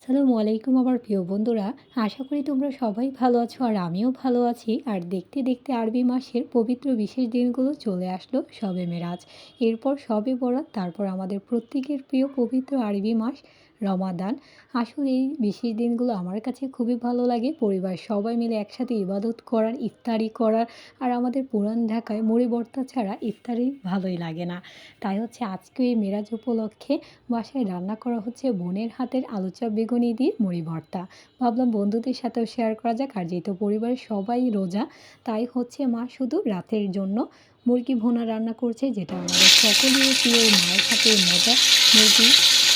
আসসালামু আলাইকুম আমার প্রিয় বন্ধুরা। আশা করি তোমরা সবাই ভালো আছো আর আমিও ভালো আছি। আর দেখতে দেখতে আরবি মাসের পবিত্র বিশেষ দিনগুলো চলে আসলো শবে মেরাজ, এরপর শবে বরাত, তারপর আমাদের প্রত্যেকের প্রিয় পবিত্র আরবি মাস রমাদান। আসলে এই বিশেষ দিনগুলো আমার কাছে খুবই ভালো লাগে। পরিবার সবাই মিলে একসাথে ইবাদত করার, ইফতারি করার। আর আমাদের পুরান ঢাকায় মুড়ি ভর্তা ছাড়া ইফতারি ভালোই লাগে না। তাই হচ্ছে আজকে এই মেরাজ উপলক্ষে বাসায় রান্না করা হচ্ছে বোনের হাতের আলু চপ বেগুনি দিয়ে মুড়ি ভর্তা। ভাবলাম বন্ধুদের সাথেও শেয়ার করা যাক। আর যেহেতু পরিবারের সবাই রোজা, তাই হচ্ছে মা শুধু রাতের জন্য মুরগি ভুনা রান্না করছে, যেটা আমাদের সকলেরই প্রিয়। মায়ের হাতে মজা মুরগি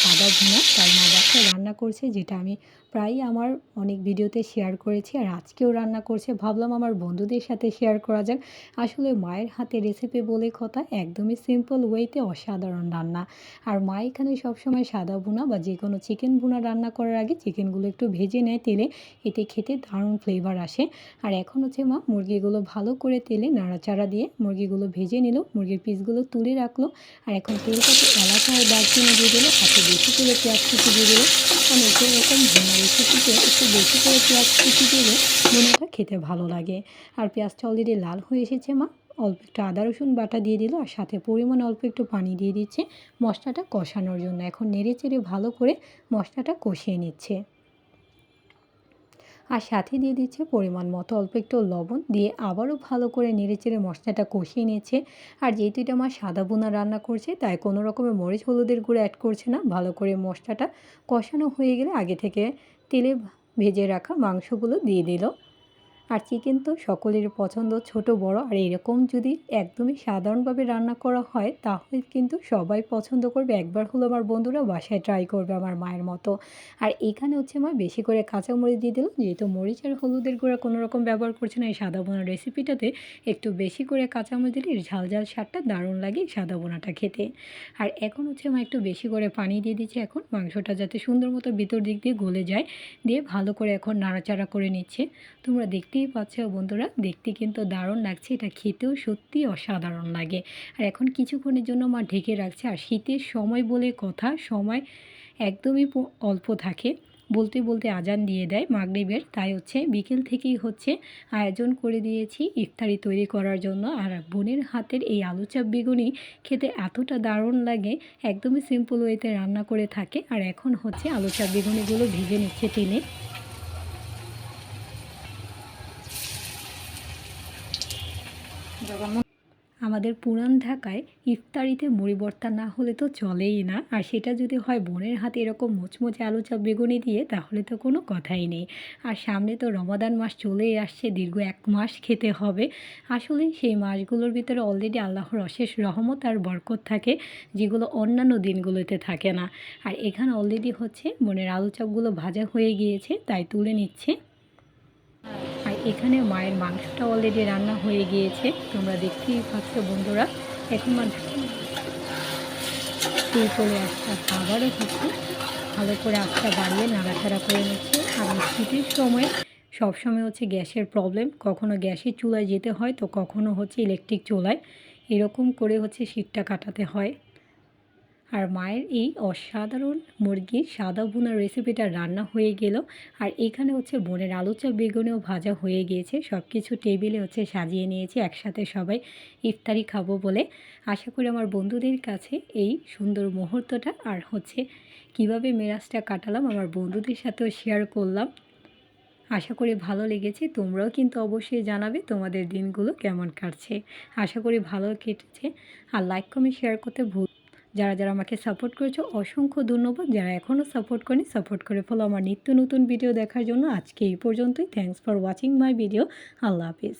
সাদা ভুনা, তাই মা বাসায় রান্না করছে, যেটা আমি প্রায়ই আমার অনেক ভিডিওতে শেয়ার করেছি। আর আজকেও রান্না করছে, ভাবলাম আমার বন্ধুদের সাথে শেয়ার করা যাক। আসলে মায়ের হাতে রেসিপি বলে কথা, একদমই সিম্পল ওয়েতে অসাধারণ রান্না। আর মা এখানে সবসময় সাদা ভুনা বা যে কোনো চিকেন ভুনা রান্না করার আগে চিকেনগুলো একটু ভেজে নেয় তেলে, এতে খেতে দারুণ ফ্লেভার আসে। আর এখন হচ্ছে মা মুরগিগুলো ভালো করে তেলে নাড়াচাড়া দিয়ে মুরগিগুলো ভেজে নিল, মুরগির পিসগুলো তুলে রাখলো। আর এখন তেলটাতে এলাচা আর দারচিনি দিয়ে দিল, হাতে বেশি করে পেঁয়াজ কুচি দিয়ে দিল। কারণ এরকম ভুনা রেসিপিতে একটু বেশি করে পেঁয়াজ কুচি দিলে ভুনাটা খেতে ভালো লাগে। আর পেঁয়াজটা অলরেডি লাল হয়ে এসেছে, মা অল্প একটু আদা রসুন বাটা দিয়ে দিল, আর সাথে পরিমাণে অল্প একটু পানি দিয়ে দিচ্ছে মশলাটা কষানোর জন্য। এখন নেড়ে চেড়ে ভালো করে মশলাটা কষিয়ে নিচ্ছে, আর সাথে দিয়ে দিচ্ছে পরিমাণ মতো অল্প একটু লবণ দিয়ে আবারও ভালো করে নেড়ে চেড়ে মশলাটা কষিয়ে নিচ্ছে। আর যেহেতু এটা আমার সাদা ভুনা রান্না করছে, তাই কোনো রকমের মরিচ হলুদের গুঁড়ো অ্যাড করছে না। ভালো করে মশলাটা কষানো হয়ে গেলে আগে থেকে তেলে ভেজে রাখা মাংসগুলো দিয়ে দিল। আর চিকেন তো সকলের পছন্দ, ছোট বড়। আর এরকম যদি একদমই সাধারণভাবে রান্না করা হয়, তাহলে কিন্তু সবাই পছন্দ করবে। একবার হলো আমার বন্ধুরা বাসায় ট্রাই করবে আমার মায়ের মতো। আর এখানে হচ্ছে মা বেশি করে কাঁচামরিচ দিয়ে দিল, যেহেতু মরিচ আর হলুদের গুঁড়া কোনো রকম ব্যবহার করছে না এই সাদা বোনা রেসিপিটাতে। একটু বেশি করে কাঁচামরিচ দিলে ঝাল ঝাল স্বাদটা দারুণ লাগে সাদা বোনাটা খেতে। আর এখন হচ্ছে মা একটু বেশি করে পানি দিয়ে দিচ্ছে এখন, মাংসটা যাতে সুন্দর মতো ভিতর দিক দিয়ে গলে যায়, দিয়ে ভালো করে এখন নাড়াচাড়া করে নিচ্ছে। তোমরা দেখতেই পাচ্ছ বন্ধুরা, দেখতে কিন্তু দারুণ লাগছে, এটা খেতেও সত্যি অসাধারণ লাগে। আর এখন কিছুক্ষণের জন্য মা ঢেকে রাখছে। আর শীতের সময় বলে কথা, সময় একদমই অল্প থাকে। বলতে বলতে আজান দিয়ে দেয় মাগরিবের, তাই হচ্ছে বিকেল থেকেই হচ্ছে আয়োজন করে দিয়েছি ইফতারি তৈরি করার জন্য। আর বোনের হাতের এই আলু চাপ বেগুনি খেতে এতটা দারুণ লাগে, একদমই সিম্পল ওয়েতে রান্না করে থাকে। আর এখন হচ্ছে আলু চাপ বেগুনিগুলো ভেজে নিচ্ছে তেলে। আমাদের পুরান ঢাকায় ইফতারিতে মুড়ি ভর্তা না হলে তো চলেই না। আর সেটা যদি হয় বোনের হাতে এরকম মুচমুচে আলু চপ বেগুনি দিয়ে, তাহলে তো কোনো কথাই নেই। আর সামনে তো রমাদান মাস চলেই আসছে, দীর্ঘ 1 মাস খেতে হবে। আসলে সেই মাসগুলোর ভিতরে অলরেডি আল্লাহর অশেষ রহমত আর বরকত থাকে, যেগুলো অন্যান্য দিনগুলোতে থাকে না। আর এখানে অলরেডি হচ্ছে বোনের আলু চপগুলো ভাজা হয়ে গিয়েছে, তাই তুলে নিচ্ছে। আর এখানে মায়ের মাংসটা অলরেডি রান্না হয়ে গিয়েছে, তোমরা দেখতেই পাচ্ছ বন্ধুরা। এখন তেল চলে আসছে, আবারও হচ্ছে ভালো করে আঁচটা বাড়িয়ে নাড়াচাড়া করে নিচ্ছে। আর শীতের সময় সবসময় হচ্ছে গ্যাসের প্রবলেম, কখনো গ্যাসের চুলায় যেতে হয়, তো কখনো হচ্ছে ইলেকট্রিক চুলায়, এরকম করে হচ্ছে শীতটা কাটাতে হয়। আর মায়ের এই অসাধারণ মুরগির সাদা ভুনার রেসিপিটা রান্না হয়ে গেল। আর এখানে হচ্ছে বোনের আলু চপ বেগুনেও ভাজা হয়ে গিয়েছে, সব কিছু টেবিলে হচ্ছে সাজিয়ে নিয়েছি একসাথে সবাই ইফতারি খাবো বলে। আশা করি আমার বন্ধুদের কাছে এই সুন্দর মুহূর্তটা আর হচ্ছে কিভাবে মেরাজটা কাটালাম আমার বন্ধুদের সাথেও শেয়ার করলাম। আশা করি ভালো লেগেছে। তোমরাও কিন্তু অবশ্যই জানাবে তোমাদের দিনগুলো কেমন কাটছে। আশা করি ভালো কেটেছে। আর লাইক কমেন্ট শেয়ার করতে যারা যারা আমাকে সাপোর্ট করেছো অসংখ্য ধন্যবাদ। যারা এখনও সাপোর্ট করেনি সাপোর্ট করে ফেলো আমার নিত্য নতুন ভিডিও দেখার জন্য। আজকে এই পর্যন্তই। Thanks for watching my video. Allah Hafiz.